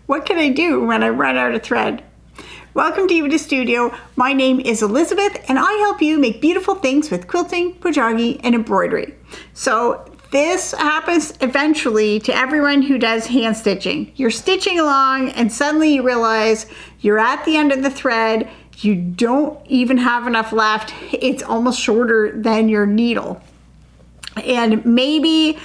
What can I do when I run out of thread? Welcome to Epida Studio. My name is Elizabeth and I help you make beautiful things with quilting, pojagi, and embroidery. So this happens eventually to everyone who does hand stitching. You're stitching along and suddenly you realize you're at the end of the thread. You don't even have enough left. It's almost shorter than your needle. And maybe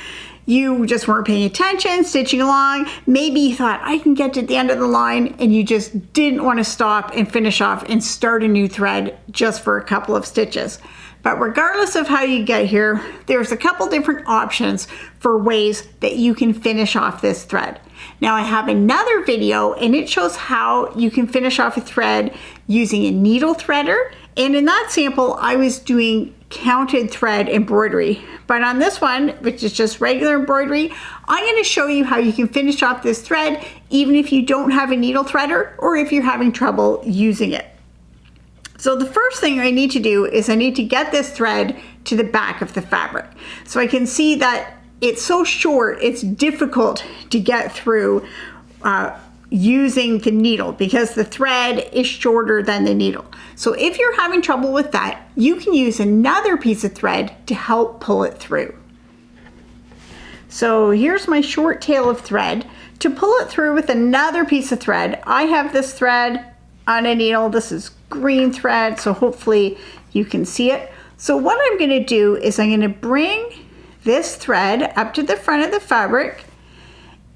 you just weren't paying attention, stitching along. Maybe you thought, I can get to the end of the line, and you just didn't want to stop and finish off and start a new thread just for a couple of stitches. But regardless of how you get here, there's a couple different options for ways that you can finish off this thread. Now I have another video and it shows how you can finish off a thread using a needle threader. And in that sample, I was doing counted thread embroidery. But on this one, which is just regular embroidery, I'm going to show you how you can finish off this thread even if you don't have a needle threader or if you're having trouble using it. So the first thing I need to do is I need to get this thread to the back of the fabric. So I can see that it's so short, it's difficult to get through using the needle because the thread is shorter than the needle. So if you're having trouble with that, you can use another piece of thread to help pull it through. So here's my short tail of thread. To pull it through with another piece of thread, I have this thread on a needle. This is green thread, so hopefully you can see it. So what I'm going to do is I'm going to bring this thread up to the front of the fabric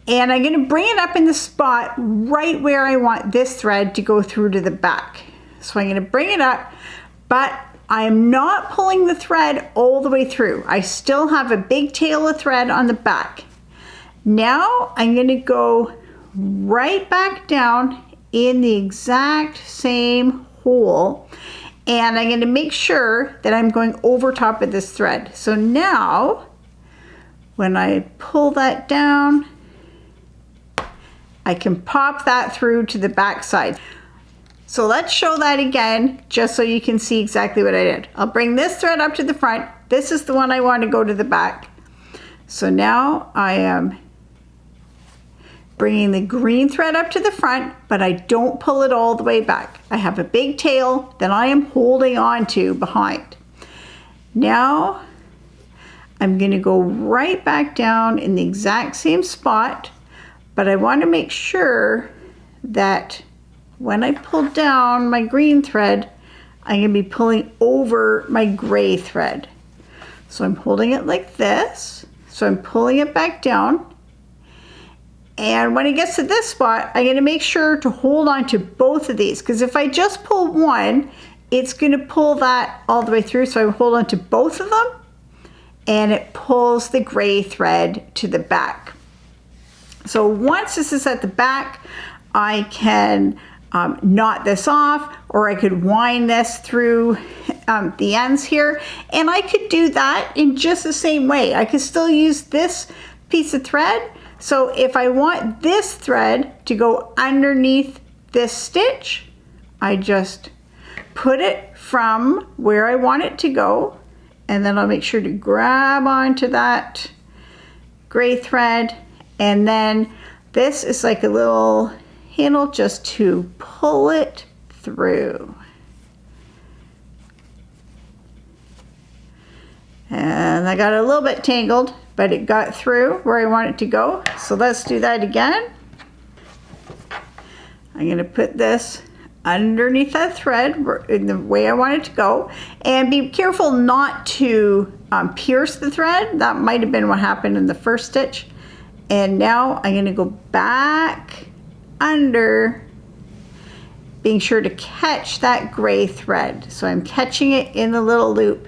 and I'm going to bring it up in the spot right where I want this thread to go through to the back. So I'm going to bring it up, but I am not pulling the thread all the way through. I still have a big tail of thread on the back. Now I'm going to go right back down in the exact same hole and I'm going to make sure that I'm going over top of this thread. So now when I pull that down, I can pop that through to the back side. So let's show that again just so you can see exactly what I did. I'll bring this thread up to the front. This is the one I want to go to the back. So now I am bringing the green thread up to the front, but I don't pull it all the way back. I have a big tail that I am holding on to behind. Now I'm going to go right back down in the exact same spot, but I want to make sure that when I pull down my green thread, I'm going to be pulling over my gray thread. So I'm holding it like this. So I'm pulling it back down. And when it gets to this spot, I'm going to make sure to hold on to both of these, because if I just pull one, it's going to pull that all the way through. So I hold on to both of them and it pulls the gray thread to the back. So once this is at the back, I can knot this off, or I could wind this through the ends here. And I could do that in just the same way. I could still use this piece of thread. So if I want this thread to go underneath this stitch, I just put it from where I want it to go, and then I'll make sure to grab onto that gray thread, and then this is like a little handle just to pull it through. And I got a little bit tangled, but it got through where I want it to go. So let's do that again. I'm going to put this underneath that thread in the way I want it to go, and be careful not to pierce the thread. That might have been what happened in the first stitch. And now I'm going to go back under, being sure to catch that gray thread. So I'm catching it in the little loop,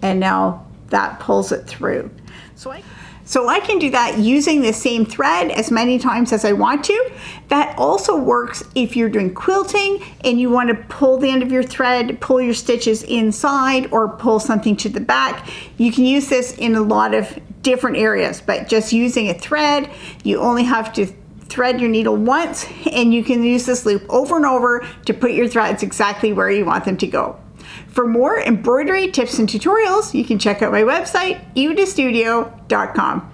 and now that pulls it through. So I can do that using the same thread as many times as I want to. That also works if you're doing quilting and you want to pull the end of your thread, pull your stitches inside, or pull something to the back. You can use this in a lot of different areas, but just using a thread, you only have to thread your needle once, and you can use this loop over and over to put your threads exactly where you want them to go. For more embroidery tips and tutorials, you can check out my website, epidastudio.com.